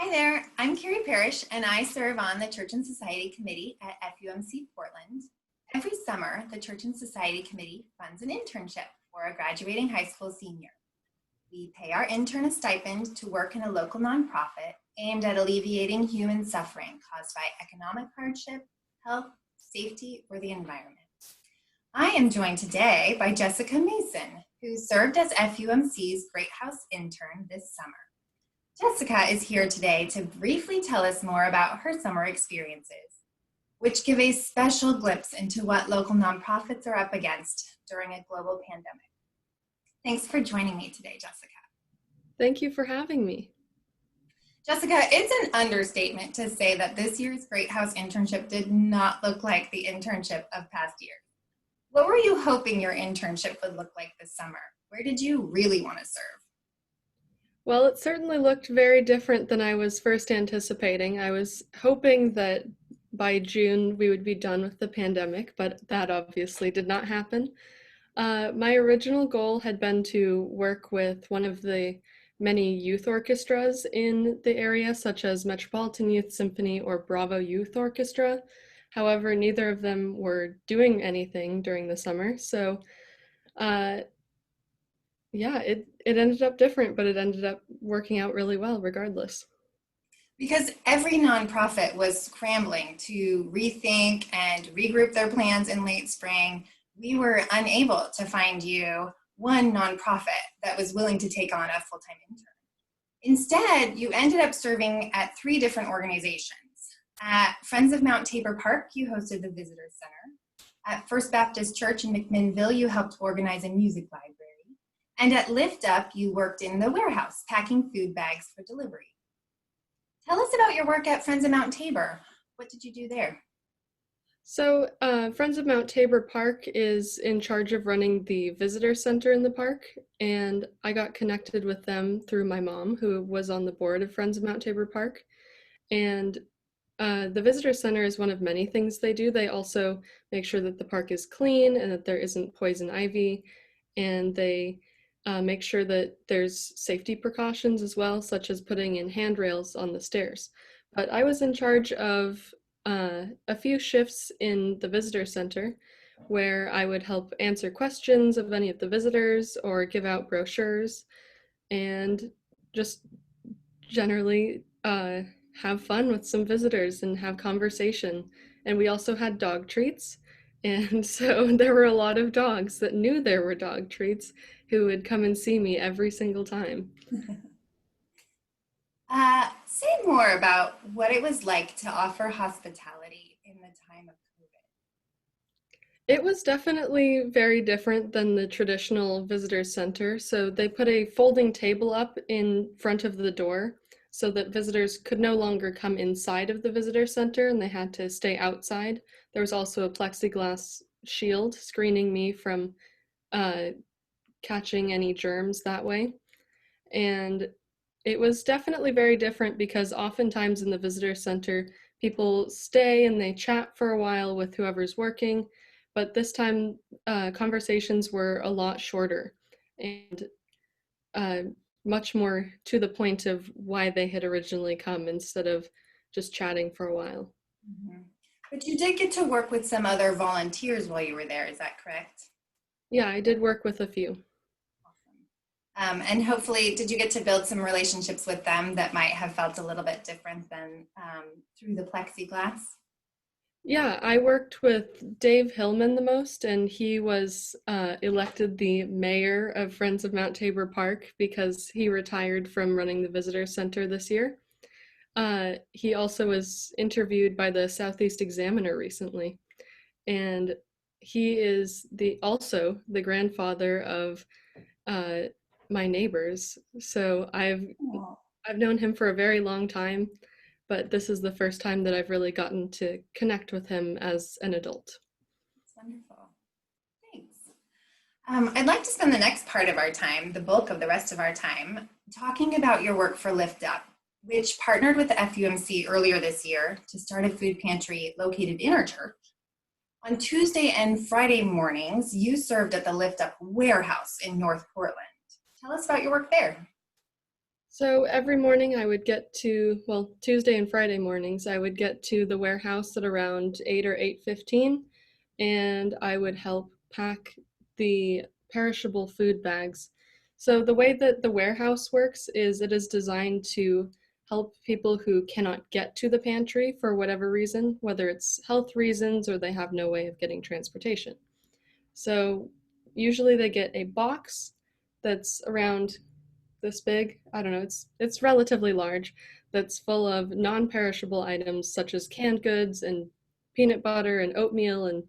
Hi there, I'm Carrie Parrish and I serve on the Church and Society Committee at FUMC Portland. Every summer, the Church and Society Committee funds an internship for a graduating high school senior. We pay our intern a stipend to work in a local nonprofit aimed at alleviating human suffering caused by economic hardship, health, safety, or the environment. I am joined today by Jessica Mason, who served as FUMC's Greathouse Intern this summer. Jessica is here today to briefly tell us more about her summer experiences, which give a special glimpse into what local nonprofits are up against during a global pandemic. Thanks for joining me today, Jessica. Thank you for having me. Jessica, it's an understatement to say that this year's Greathouse internship did not look like the internship of past years. What were you hoping your internship would look like this summer? Where did you really want to serve? Well, it certainly looked very different than I was first anticipating. I was hoping that by June we would be done with the pandemic, but that obviously did not happen. My original goal had been to work with one of the many youth orchestras in the area, such as Metropolitan Youth Symphony or Bravo Youth Orchestra. However, neither of them were doing anything during the summer, so yeah, it ended up different, but it ended up working out really well regardless. Because every nonprofit was scrambling to rethink and regroup their plans in late spring, we were unable to find you one nonprofit that was willing to take on a full-time intern. Instead, you ended up serving at 3 different organizations. At Friends of Mount Tabor Park, you hosted the Visitor Center. At First Baptist Church in McMinnville, you helped organize a music library. And at Lift Up, you worked in the warehouse, packing food bags for delivery. Tell us about your work at Friends of Mount Tabor. What did you do there? So, Friends of Mount Tabor Park is in charge of running the visitor center in the park, and I got connected with them through my mom, who was on the board of Friends of Mount Tabor Park. And the visitor center is one of many things they do. They also make sure that the park is clean and that there isn't poison ivy, and they make sure that there's safety precautions as well, such as putting in handrails on the stairs. But I was in charge of a few shifts in the visitor center where I would help answer questions of any of the visitors or give out brochures and just generally have fun with some visitors and have conversation. And we also had dog treats. And so there were a lot of dogs that knew there were dog treats who would come and see me every single time. Say more about what it was like to offer hospitality in the time of COVID. It was definitely very different than the traditional visitor center. So they put a folding table up in front of the door so that visitors could no longer come inside of the visitor center and they had to stay outside. There was also a plexiglass shield screening me from catching any germs that way. And it was definitely very different because oftentimes in the visitor center, people stay and they chat for a while with whoever's working. But this time, conversations were a lot shorter and much more to the point of why they had originally come instead of just chatting for a while. Mm-hmm. But you did get to work with some other volunteers while you were there, is that correct? Yeah, I did work with a few. And hopefully, did you get to build some relationships with them that might have felt a little bit different than through the plexiglass? Yeah, I worked with Dave Hillman the most, and he was elected the mayor of Friends of Mount Tabor Park because he retired from running the visitor center this year. He also was interviewed by the Southeast Examiner recently, and he is also the grandfather of my neighbors. So I've known him for a very long time, but this is the first time that I've really gotten to connect with him as an adult. That's wonderful. Thanks. I'd like to spend the next part of our time, the bulk of the rest of our time, talking about your work for Lift Up, which partnered with the FUMC earlier this year to start a food pantry located in our church. On Tuesday and Friday mornings, you served at the Lift Up warehouse in North Portland. Tell us about your work there. So every morning I would get to, well, Tuesday and Friday mornings, I would get to the warehouse at around 8 or 8:15, and I would help pack the perishable food bags. So the way that the warehouse works is it is designed to help people who cannot get to the pantry for whatever reason, whether it's health reasons or they have no way of getting transportation. So usually they get a box that's around this big. I don't know, it's relatively large, that's full of non-perishable items such as canned goods and peanut butter and oatmeal and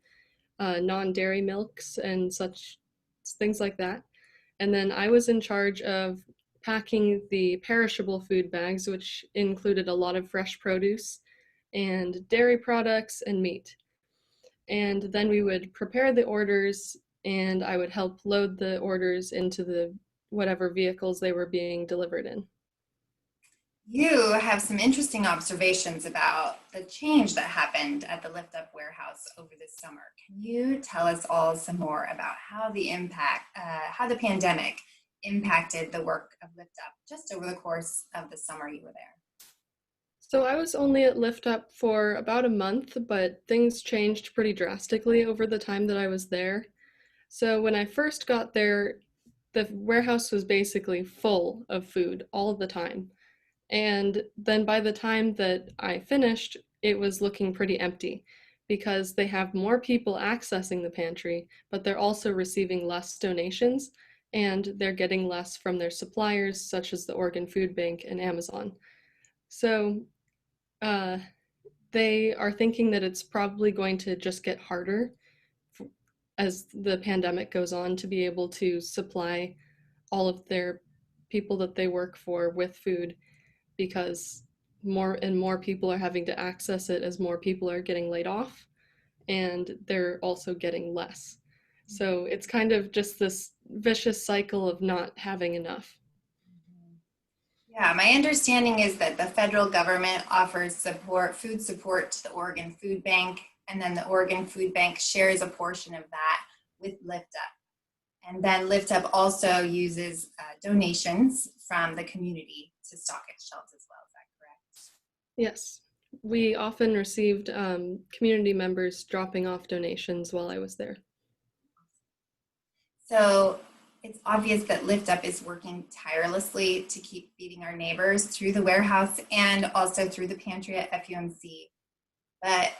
non-dairy milks and such things like that. And then I was in charge of packing the perishable food bags, which included a lot of fresh produce and dairy products and meat. And then we would prepare the orders, and I would help load the orders into the whatever vehicles they were being delivered in. You have some interesting observations about the change that happened at the Lift Up warehouse over this summer. Can you tell us all some more about how how the pandemic impacted the work of Lift Up just over the course of the summer you were there? So I was only at Lift Up for about a month, but things changed pretty drastically over the time that I was there. So when I first got there, the warehouse was basically full of food all the time. And then by the time that I finished, it was looking pretty empty because they have more people accessing the pantry, but they're also receiving less donations and they're getting less from their suppliers, such as the Oregon Food Bank and Amazon. So uh, they are thinking that it's probably going to just get harder as the pandemic goes on to be able to supply all of their people that they work for with food because more and more people are having to access it as more people are getting laid off and they're also getting less. So it's kind of just this vicious cycle of not having enough. Yeah, my understanding is that the federal government offers food support to the Oregon Food Bank, and then the Oregon Food Bank shares a portion of that with Lift Up. And then Lift Up also uses donations from the community to stock its shelves as well. Is that correct? Yes, we often received community members dropping off donations while I was there. So it's obvious that Lift Up is working tirelessly to keep feeding our neighbors through the warehouse and also through the pantry at FUMC. But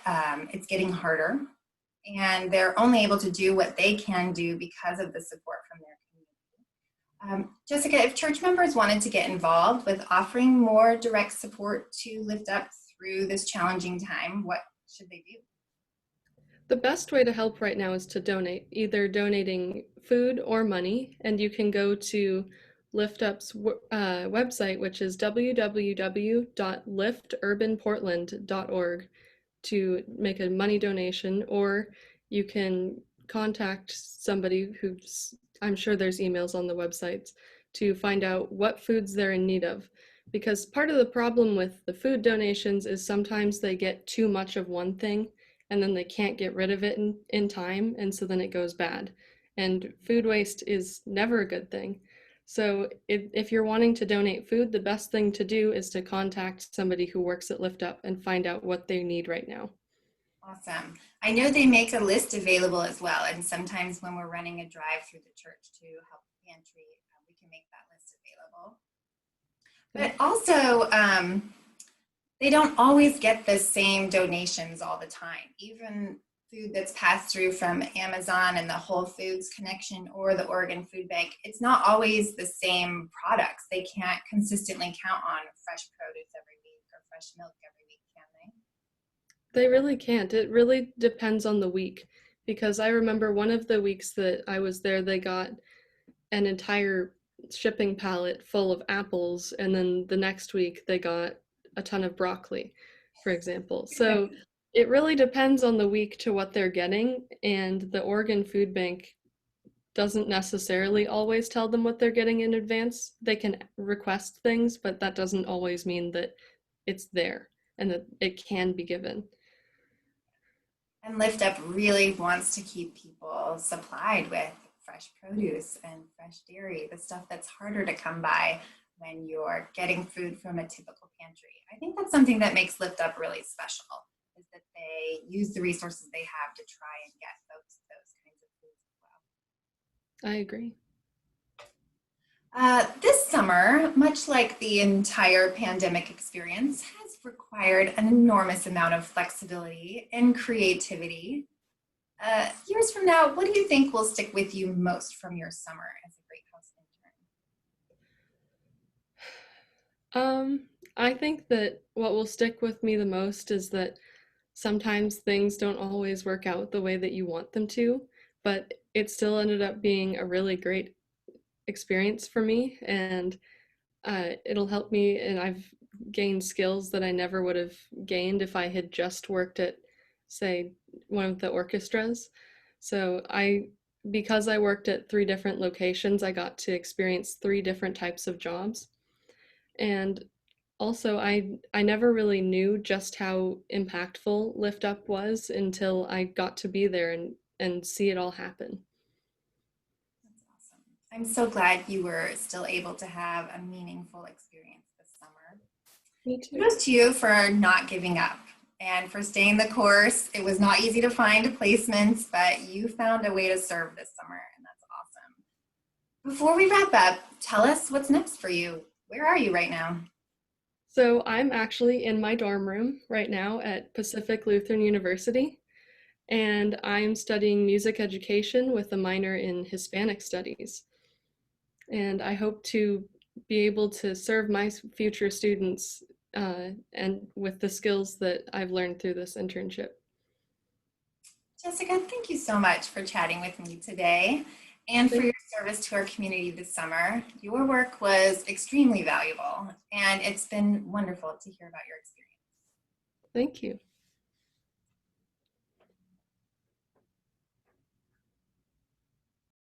it's getting harder, and they're only able to do what they can do because of the support from their community. Jessica, if church members wanted to get involved with offering more direct support to Lift Up through this challenging time, what should they do? The best way to help right now is to donate, either donating food or money, and you can go to Lift Up's website, which is www.lifturbanportland.org to make a money donation, or you can contact somebody who's, I'm sure there's emails on the websites, to find out what foods they're in need of. Because part of the problem with the food donations is sometimes they get too much of one thing and then they can't get rid of it in time, and so then it goes bad. And food waste is never a good thing. So if you're wanting to donate food, the best thing to do is to contact somebody who works at Lift Up and find out what they need right now. Awesome. I know they make a list available as well, and sometimes when we're running a drive through the church to help the pantry, we can make that list available. But also, they don't always get the same donations all the time. Even food that's passed through from Amazon and the Whole Foods connection or the Oregon Food Bank, it's not always the same products. They can't consistently count on fresh produce every week or fresh milk every week, can they? They really can't. It really depends on the week because I remember one of the weeks that I was there, they got an entire shipping pallet full of apples, and then the next week they got a ton of broccoli, for example. So it really depends on the week to what they're getting, and the Oregon Food Bank doesn't necessarily always tell them what they're getting in advance. They can request things, but that doesn't always mean that it's there and that it can be given. And Lift Up really wants to keep people supplied with fresh produce and fresh dairy, the stuff that's harder to come by when you're getting food from a typical pantry. I think that's something that makes Lift Up really special, is that they use the resources they have to try and get folks those kinds of foods as well. I agree. This summer, much like the entire pandemic experience, has required an enormous amount of flexibility and creativity. Years from now, what do you think will stick with you most from your summer as a Greathouse Intern? I think that what will stick with me the most is that sometimes things don't always work out the way that you want them to, but it still ended up being a really great experience for me, and it'll help me, and I've gained skills that I never would have gained if I had just worked at, say, one of the orchestras. So because I worked at 3 different locations, I got to experience 3 different types of jobs. And also, I never really knew just how impactful Lift Up was until I got to be there and see it all happen. That's awesome. I'm so glad you were still able to have a meaningful experience this summer. Me too. Kudos to you for not giving up and for staying the course. It was not easy to find placements, but you found a way to serve this summer, and that's awesome. Before we wrap up, tell us what's next for you. Where are you right now? So I'm actually in my dorm room right now at Pacific Lutheran University, and I'm studying music education with a minor in Hispanic studies. And I hope to be able to serve my future students and with the skills that I've learned through this internship. Jessica, thank you so much for chatting with me today and for your service to our community this summer. Your work was extremely valuable, and it's been wonderful to hear about your experience. Thank you.